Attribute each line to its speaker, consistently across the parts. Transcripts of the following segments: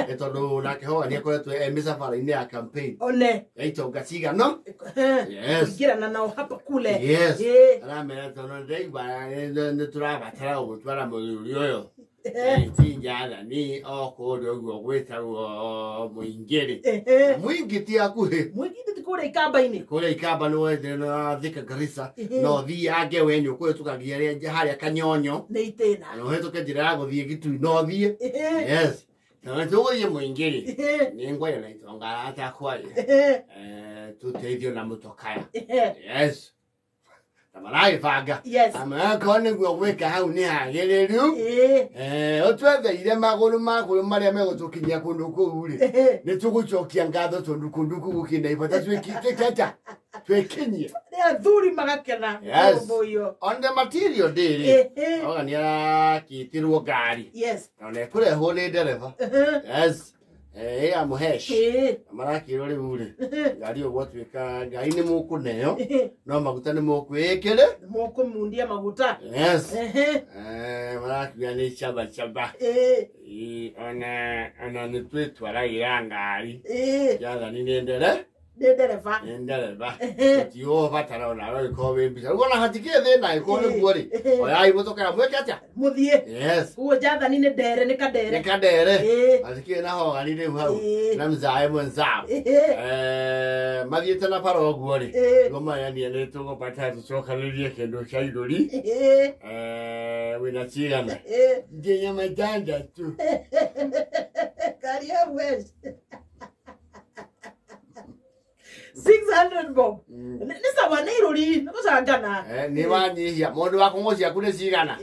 Speaker 1: etondo na keho ni ko to emisa fara ni a campaign
Speaker 2: one
Speaker 1: eito gasiga no yes
Speaker 2: gira na nao hapa kule
Speaker 1: yes ana mera tono dei ba ne turaba tara o twara mo yoyo tinjala ni oko dogo gweta o muingere muingiti akuhe
Speaker 2: muingiti kule ikamba-ini
Speaker 1: kule ikamba no na thika Garissa no thi age wenyu kwe tukagiere haria kanyonyo
Speaker 2: ne itena
Speaker 1: no heto kejira ya guthie gitu no thie yes no tugo ye muingere ni ngwaya na itonga ata kwai tuteithio na mutokaya yes Tamarai faga.
Speaker 2: Yes.
Speaker 1: Ama kone gwo weka hau ni hageriru. Otwethe ire maguru maria megutukinya kundu kuuri. Ni tugucokia ngatho tondu kundu kugukinda ibata twekita. Twekinyie.
Speaker 2: Ni athuri magakena.
Speaker 1: Yes. On the material day. Oga ni akitirwo ngari.
Speaker 2: Yes.
Speaker 1: Na kure hone dereva. Yes. Amuhesh marakiro ri uri ngari ogwo twika ngai ni mukuneo no maguta ni mukwikire
Speaker 2: mukumundia maguta
Speaker 1: yes marakira ni chaba ona ni twitwara ngari yaga ni ndere dereva tio batara ona ro ko we bisa ubona hatikie thina iko ni gwori oya ibotoka ya mweke atia
Speaker 2: muthie
Speaker 1: yes
Speaker 2: uo Jathan ni ndere ni kadere
Speaker 1: hatikie na ho ari ri hau na mzae mwenzao mathiete na paro gwori ngoma ya ni ne tugo patatu chokalirie kendo chaidori wina chigana nginya matanda tu
Speaker 2: karia wes 600 bob. Nisa waniruri, nakusangana.
Speaker 1: Ni wanyihia, mundu wakungocia kune cigana.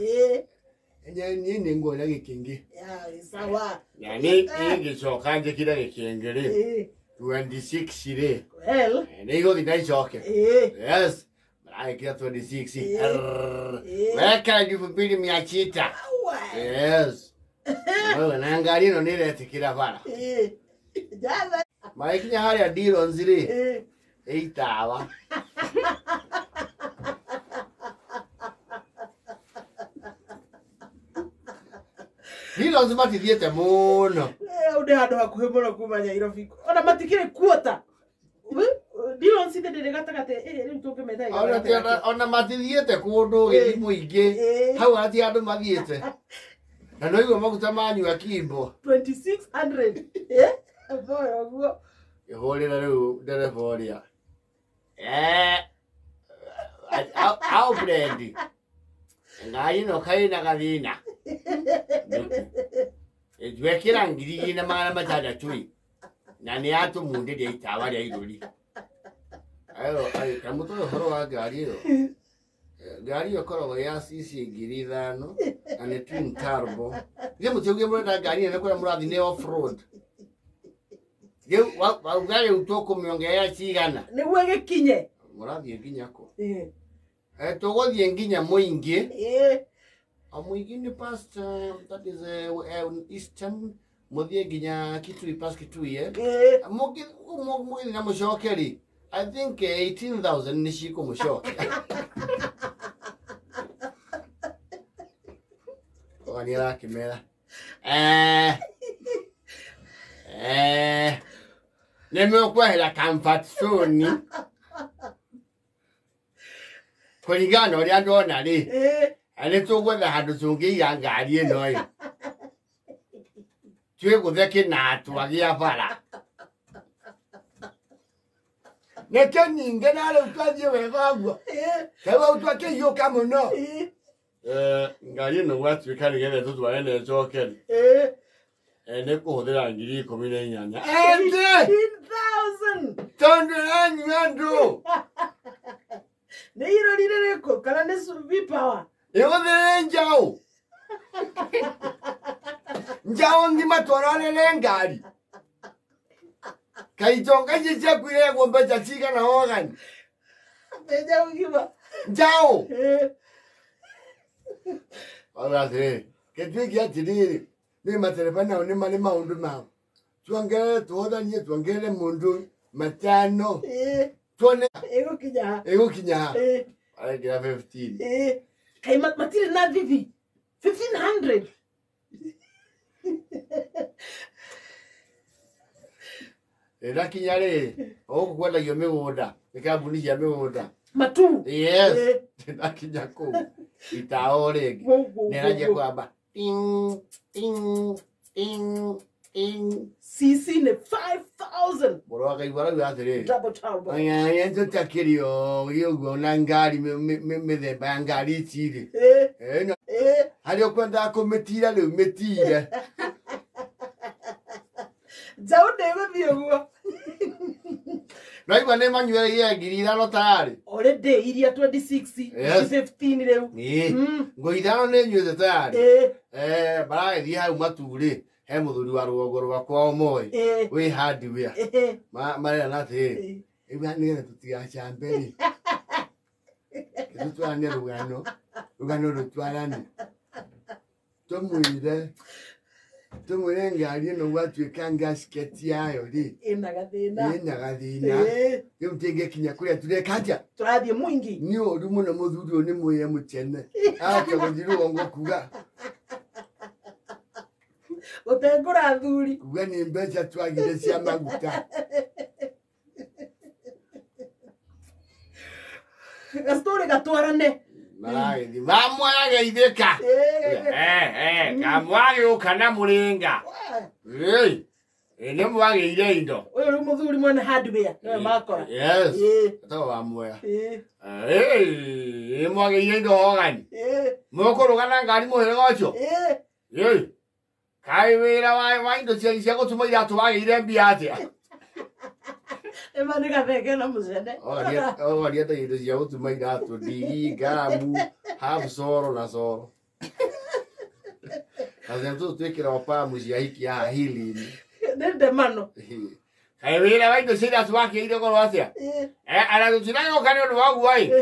Speaker 1: Ni ngwona gikingi.
Speaker 2: Ya, sawa.
Speaker 1: Ya ni gicoka njikire gikingi ri. 26 ri.
Speaker 2: Well.
Speaker 1: Ni igothi na icoke. Yes. Maraikira 26. Weka ndivupili miachita. Yes. Wewe na ngari no niretikira bara. Java. Maikinya haria diro nziri. Eitawa. Diro nzima tithiete muno.
Speaker 2: Ude andu hakuhe muno kumanya irofiko. Ona matikire kuota. Diro nzide ndirigata gate riu tungimeta.
Speaker 1: Ona matithiete kundu githimu ingi. Hau ati andu mathiete. Na no igwa maguta manyu akimbo
Speaker 2: 2600 boyo go
Speaker 1: ihorira riu derevoria au brendi ngai no kaina gathina ejwekira ngiri na mara matada tui na ni atu munde de itawa ria iruri ayo kamuto horo wa gari ro gari yokoro ya sisi ngiri thano ane twin turbo ye mutuge mura gari ne kora murathi ne off road ye wa gari utoko miongea cigana
Speaker 2: ni wege kinye
Speaker 1: murathi nginya ko togothie nginya muingi amuingi ni past that is eastern muthie nginya Kitui past Kitui mugi na mushokeri I think 18,000 ni shiko mushoke Wani la kimera. Nimekuwa comfort zone. Kulingana uri andona ri. Ale tugwetha handu tungi ya ngari ino ri. Twe gutheke na twagia bara. Neke ninge na le utwaje wega guo. Kawa utwake yo kama no. Ngari no watu kali gele tutu waende joken. Ne kuhodera ngiri 18.
Speaker 2: 18,000.
Speaker 1: Tondo anyu.
Speaker 2: Ne iro lile ko kala ne vipawa.
Speaker 1: Ewo njao. Njao ngima torale ngari. Kaitonga jija kwire gombe chachika na hogan.
Speaker 2: Beja ukiwa.
Speaker 1: Njao. Ahora sí, que tú ya tienes ni materepana ni mali maundu ma. Tuangele toda ni tuangele mundu matano. Tuone
Speaker 2: ego kinya.
Speaker 1: Ai gira 15.
Speaker 2: Kai matire na vivi. 1500.
Speaker 1: Ela kinyare. O kwenda yo migunda. Nikabuni ya migunda.
Speaker 2: Matu.
Speaker 1: Yes. Na kinyako. Itaore. Neraje kwamba. Ting ting ting.
Speaker 2: Sisi ne 5,000.
Speaker 1: Boro akaibara yatere.
Speaker 2: Double trouble.
Speaker 1: Aya yento takirio yo na ngari me ngari tiri. No. Hali okwenda kometira le metira.
Speaker 2: Jaude bibio.
Speaker 1: Right when them you are girira no tari.
Speaker 2: Already iria 26, 15 leo.
Speaker 1: Go idano ne nyu the tari. Bara di ha umature. He muthuri wa rugo rwa kwa omoi. We hard we. Mara na te. Ebi anire tutia chamberi. Tutu ane rugano. Rugano rutwarani. Tumuire ngari no watu ekanga sketi yayo ri.
Speaker 2: Inagadina.
Speaker 1: Yo mtenge kinya kuria turekaja.
Speaker 2: Turathie mwingi.
Speaker 1: Ni odu muno muthuri oni muye mutene. Aka gujiru wongo kuga.
Speaker 2: Utengura thuri.
Speaker 1: Kuga ni mbeca twagire cia maguta.
Speaker 2: Gastori gatwarane.
Speaker 1: Marai di vamwa geitheka. Kamwage ukana muringa. Ene mwage ire indo.
Speaker 2: Oyo muthuri mwana hardware. No makora.
Speaker 1: Yes. Tawa vamwa. Mwage ire indo hogani. Moko rugana ngari muhere gocho. Kai wira wa indo cia gutuma iratu wage ire mbia atia.
Speaker 2: Emane gaveke na muzende.
Speaker 1: Oria ta indo cia gutuma iratu digi gamu have soro na soro. Azento twekera opa mucia hiki ya hili.
Speaker 2: Nende mano.
Speaker 1: Kai wira wa indo cia iratu wage ire goro atia. Ara tutinanga ukani ndo wagu wai.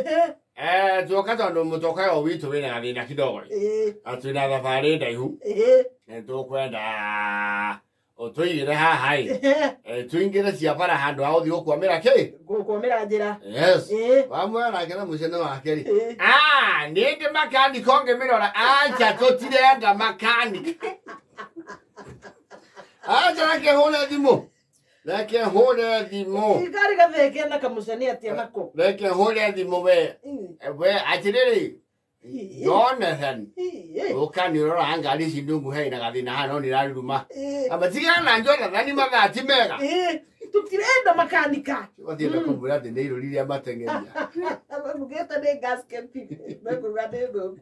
Speaker 1: Tuokata ndo mutoka yo witu wina gathina kidogo. Atwina thabari ndaihu. Tukwenda otoire ha hai. Tuingire cia bara handu ha uthi gukwamira ki?
Speaker 2: Gukwamira njira.
Speaker 1: Yes. Wamwe na kena mucene wake ri. Nindi makani konge mirora acha totirenda makani. Acha nake hone thimo. Nake hone thimo.
Speaker 2: Igari gatheke na kamucene atia nako.
Speaker 1: Nake hone thimo we. We atiriri. Jathan. Ukani rora angari sindungu he na gathina hano ni raruma. Amatiga na Jathan ni magati mega.
Speaker 2: Tutirenda makanika.
Speaker 1: Wathira kumbura de neiro liria matengenya.
Speaker 2: Mugeta de gasket. Bakugade do.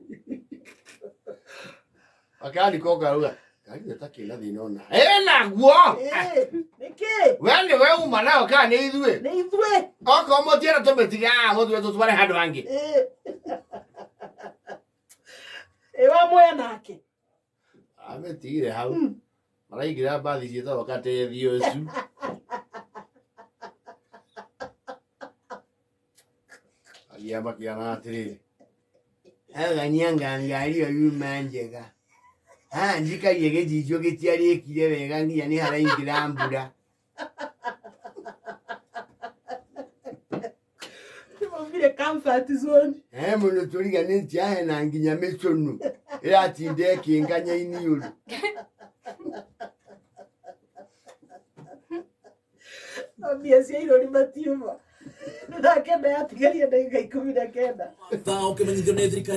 Speaker 1: Akani koga ruga. Kali takila dinona. Na guo.
Speaker 2: Niki.
Speaker 1: Wende we umana okani ithwe.
Speaker 2: Ne ithwe.
Speaker 1: Oko motiera tometiga motwe tutware handu hangi.
Speaker 2: Ewa moya nake.
Speaker 1: Ametire hau. Maraigira bathi cieta wakate thio su. Aliamba kiana atiri. Aganyanga ngari oyu manjega. Njika yege jijo getiari ekire wega nginya ni haraingira mbura.
Speaker 2: Vile comfort zone.
Speaker 1: Muno turiga nti ahe na nginya mechonu. Ira tinde kinganya ini yulu.
Speaker 2: Obviously iro ni matiuma. Nakenda yatigaria ndagika 19.
Speaker 3: Thao kimenyithio nĩ thirikari